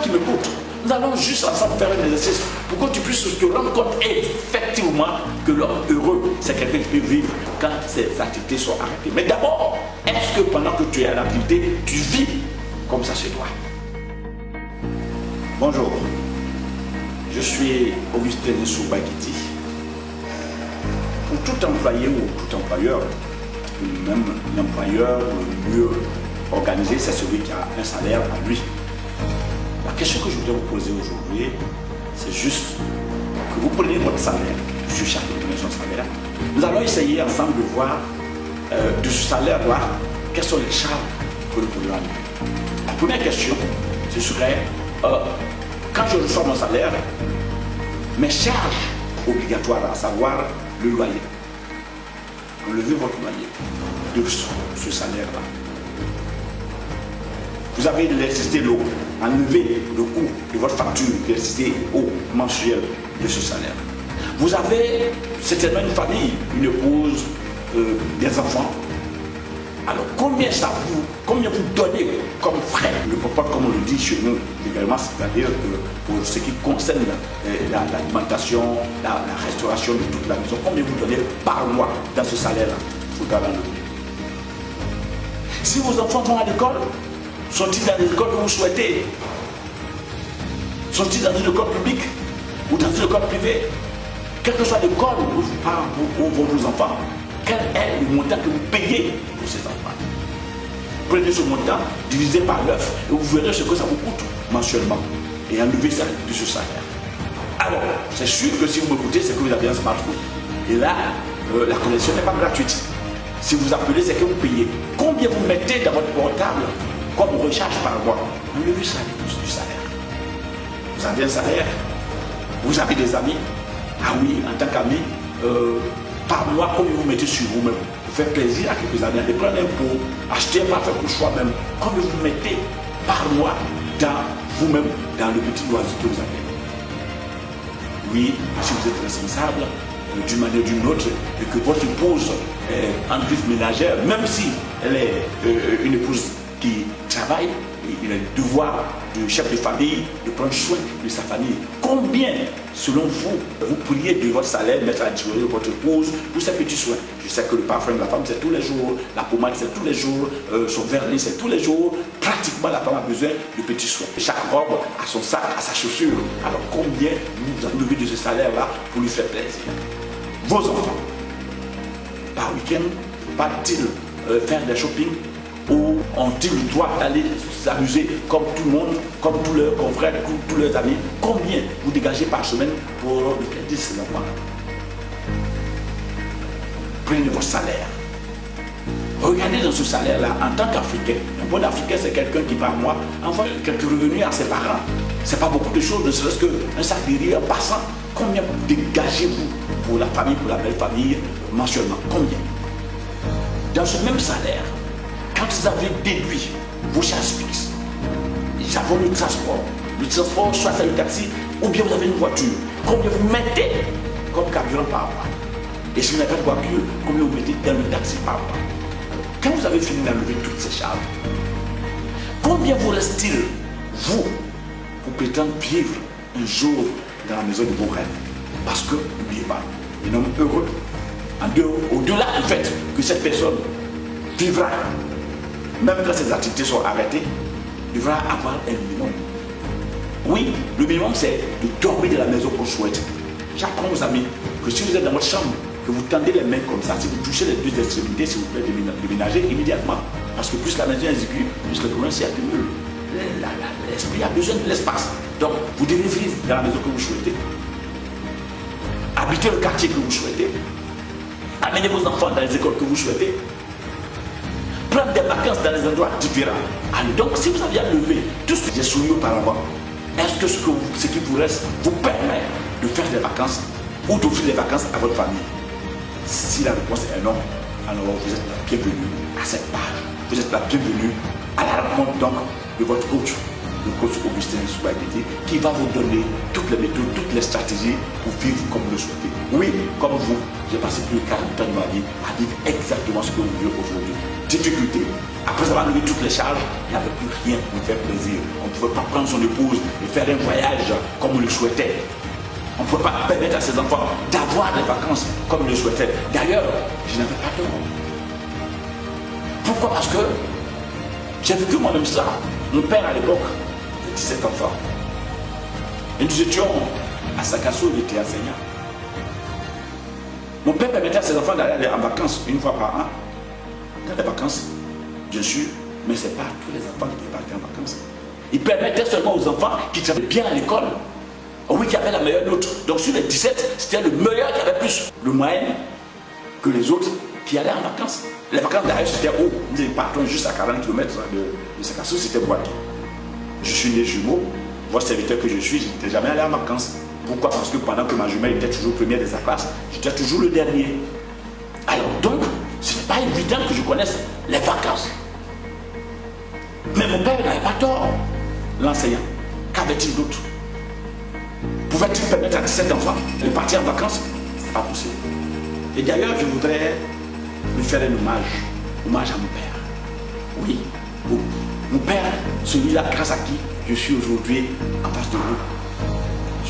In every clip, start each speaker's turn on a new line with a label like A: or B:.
A: qui m'écoutes, nous allons juste ensemble faire un exercice pour que tu puisses te rendre compte effectivement que l'homme heureux, c'est quelqu'un qui peut vivre quand ses activités sont arrêtées. Mais d'abord, est-ce que pendant que tu es à l'activité, tu vis comme ça se doit? Bonjour, je suis Augustin Soubaguiti. Pour tout employé ou tout employeur, même l'employeur le mieux organisé, c'est celui qui a un salaire à lui. La question que je voudrais vous poser aujourd'hui, c'est juste que vous preniez votre salaire, sur chacun prenez son salaire. Nous allons essayer ensemble de voir de ce salaire-là, quelles sont les charges que nous pourrions enlever. La première question, ce serait, quand je reçois mon salaire, mes charges obligatoires, à savoir le loyer. Enlevez votre loyer de ce salaire-là. Vous avez l'électricité, l'eau. Enlevez le coût de votre facture d'électricité, eau mensuelle de ce salaire. Vous avez certainement une famille, une épouse, des enfants. Alors combien vous donnez comme frais? Le papa, comme on le dit chez nous également, c'est-à-dire que pour ce qui concerne l'alimentation, la restauration de toute la maison, combien vous donnez par mois dans ce salaire-là? Il faudra l'enlever. Si vos enfants vont à l'école, sont-ils dans l'école que vous souhaitez? Sont-ils dans une école publique ou dans une école privée? Quelle que soit l'école où vont vos enfants, quel est le montant que vous payez pour ces enfants? Prenez ce montant, divisez par 9 et vous verrez ce que ça vous coûte mensuellement et enlevez ça de ce salaire. Alors, c'est sûr que si vous m'écoutez, c'est que vous avez un smartphone. Et là, la connexion n'est pas gratuite. Si vous appelez, c'est que vous payez. Combien vous mettez dans votre portable comme recharge par mois? Enlevez ça du salaire. Vous avez un salaire, vous avez des amis. Ah oui, en tant qu'ami, par mois, combien vous mettez sur vous-même? Vous faites plaisir à quelques amis, allez prendre un pot, acheter un parfum pour soi-même. Combien vous mettez par mois dans vous-même, dans le petit loisir que vous avez? Oui, si vous êtes responsable d'une manière ou d'une autre, et que votre épouse est entreprise ménagère, même si elle est une épouse qui travaille, il a le devoir du chef de famille de prendre soin de sa famille. Combien, selon vous, vous pourriez de votre salaire mettre à la disposition de votre épouse pour ces petits soins? Je sais que le parfum de la femme, c'est tous les jours, la pommade, c'est tous les jours, son vernis, c'est tous les jours. Pratiquement, la femme a besoin de petits soins. Chaque robe a son sac, a sa chaussure. Alors, combien vous enlevez de ce salaire-là pour lui faire plaisir? Vos enfants, par week-end, partent-ils faire des shopping? Ou ont-ils le droit d'aller s'amuser comme tout le monde, comme tous leurs confrères, tous leurs amis? Combien vous dégagez par semaine pour le plaisir de ces enfants? Prenez votre salaire. Regardez dans ce salaire-là, en tant qu'Africain. Un bon Africain, c'est quelqu'un qui par mois envoie quelques revenus à ses parents. C'est pas beaucoup de choses, ne serait-ce qu'un sac de riz en passant. Combien dégagez-vous pour la famille, pour la belle famille, mensuellement? Combien? Dans ce même salaire, quand vous avez déduit vos charges fixes, nous avons le transport, soit c'est le taxi, ou bien vous avez une voiture, combien vous mettez comme carburant par mois? Et si vous n'avez pas de voiture, combien vous mettez dans le taxi par mois? Alors, quand vous avez fini d'enlever toutes ces charges, combien vous reste-t-il, vous, pour prétendre vivre un jour dans la maison de vos rêves? Parce que, n'oubliez pas, un homme heureux, au-delà du fait que cette personne vivra, même quand ses activités sont arrêtées, devra avoir un minimum. Oui, le minimum, c'est de dormir dans la maison qu'on souhaite. J'apprends aux amis que si vous êtes dans votre chambre, que vous tendez les mains comme ça, si vous touchez les deux extrémités, s'il vous plaît, déménagez immédiatement. Parce que plus la maison est exiguë, plus le problème s'y accumule. L'esprit a besoin de l'espace. Donc, vous devez vivre dans la maison que vous souhaitez. Habitez le quartier que vous souhaitez. Amenez vos enfants dans les écoles que vous souhaitez. Prendre des vacances dans des endroits différents. Alors donc, si vous aviez enlevé tout ce que j'ai soumis auparavant, est-ce que ce qui vous reste vous permet de faire des vacances ou d'offrir des vacances à votre famille? Si la réponse est non, alors vous êtes la bienvenue à cette page. Vous êtes la bienvenue à la rencontre donc de votre coach, le coach Augustin Soubaguiti, qui va vous donner toutes les méthodes, toutes les stratégies pour vivre comme vous le souhaitez. Oui, comme vous, j'ai passé plus de 40 ans de ma vie à vivre exactement ce que vous vivez aujourd'hui. difficultés. Après avoir levé toutes les charges, il n'y avait plus rien pour nous faire plaisir. On ne pouvait pas prendre son épouse et faire un voyage comme on le souhaitait. On ne pouvait pas permettre à ses enfants d'avoir des vacances comme ils le souhaitaient. D'ailleurs, je n'avais pas tort. Pourquoi? Parce que j'ai vécu moi-même ça. Mon père à l'époque avait 17 enfants. Et nous étions à Sakasso, il était enseignant. Mon père permettait à ses enfants d'aller en vacances une fois par an. Dans les vacances, bien sûr, mais ce n'est pas tous les enfants qui partaient en vacances. Il permettait seulement aux enfants qui travaillaient bien à l'école. Oui, qui avaient la meilleure note. Donc sur les 17, c'était le meilleur qui avait plus de moyenne que les autres qui allaient en vacances. Les vacances d'ailleurs c'était haut. Nous partons juste à 40 km de Sakasso, c'était Boaké. Je suis né jumeau. Votre serviteur que je suis, je n'étais jamais allé en vacances. Pourquoi? Parce que pendant que ma jumelle était toujours première de sa classe, j'étais toujours le dernier. Alors donc, ce n'est pas évident que je connaisse les vacances. Mais mon père n'avait pas tort. L'enseignant, qu'avait-il d'autre? Pouvait-il permettre à 17 enfants de partir en vacances? Ce n'est pas possible. Et d'ailleurs, je voudrais lui faire un hommage à mon père. Oui, mon père, celui-là grâce à qui je suis aujourd'hui en face de vous.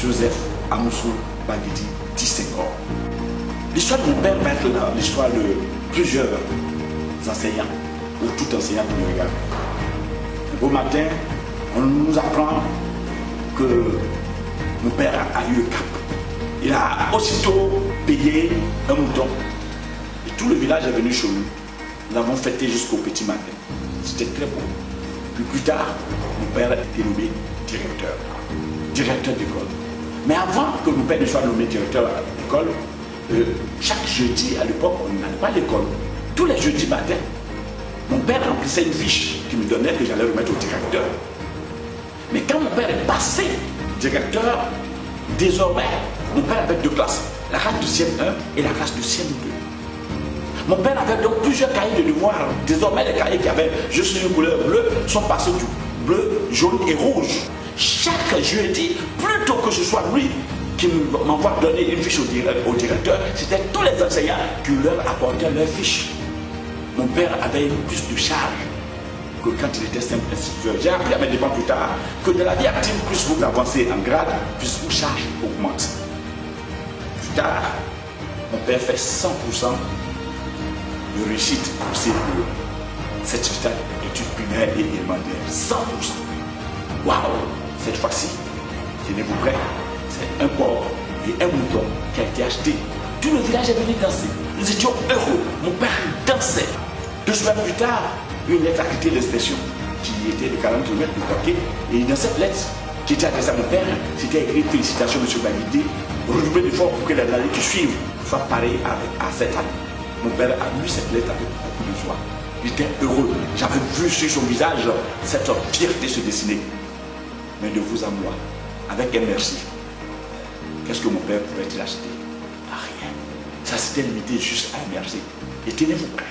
A: Joseph Amoussou Bagidi Senghor. L'histoire de mon père va être l'histoire de plusieurs enseignants, ou tout enseignant qui me regarde. Un beau matin, on nous apprend que mon père a eu le cap. Il a aussitôt payé un mouton. Et tout le village est venu chez nous. Nous l'avons fêté jusqu'au petit matin. C'était très beau. Puis plus tard, mon père a été nommé directeur d'école. Mais avant que mon père ne soit nommé directeur d'école, chaque jeudi à l'époque, on n'allait pas à l'école. Tous les jeudis matin, mon père remplissait une fiche qui me donnait que j'allais remettre au directeur. Mais quand mon père est passé directeur, désormais, mon père avait deux classes, la classe de CM1 et la classe de CM2. Mon père avait donc plusieurs cahiers de devoirs. Désormais, les cahiers qui avaient juste une couleur bleue sont passés du bleu, jaune et rouge. Chaque jeudi, plutôt que ce soit lui qui m'envoie donner une fiche au directeur, c'était tous les enseignants qui leur apportaient leur fiche. Mon père avait plus de charge que quand il était simple instituteur. J'ai appris à mes dépens plus tard que de la vie active, plus vous avancez en grade, plus vos charges augmentent. Plus tard, mon père fait 100% de réussite pour ses certificats d'études primaires et élémentaires. 100%. Waouh! Cette fois-ci, tenez-vous prêts, c'est un porc et un mouton qui a été acheté. Tout le village est venu danser. Nous étions heureux. Mon père dansait. 2 semaines plus tard, une lettre a quitté l'inspection qui était de 40 km de Boaké. Et dans cette lettre qui était adressée à mon père, c'était écrit « Félicitations, M. Bagidi. Redoublez d'efforts pour que l'année qui suive soit pareille à cette année. » Mon père a lu cette lettre avec beaucoup de joie. Il était heureux. J'avais vu sur son visage cette fierté se dessiner. Mais de vous à moi, avec un merci, qu'est-ce que mon père pouvait-il acheter? Rien. Ça s'était limité juste à un merci. Et tenez-vous prêts.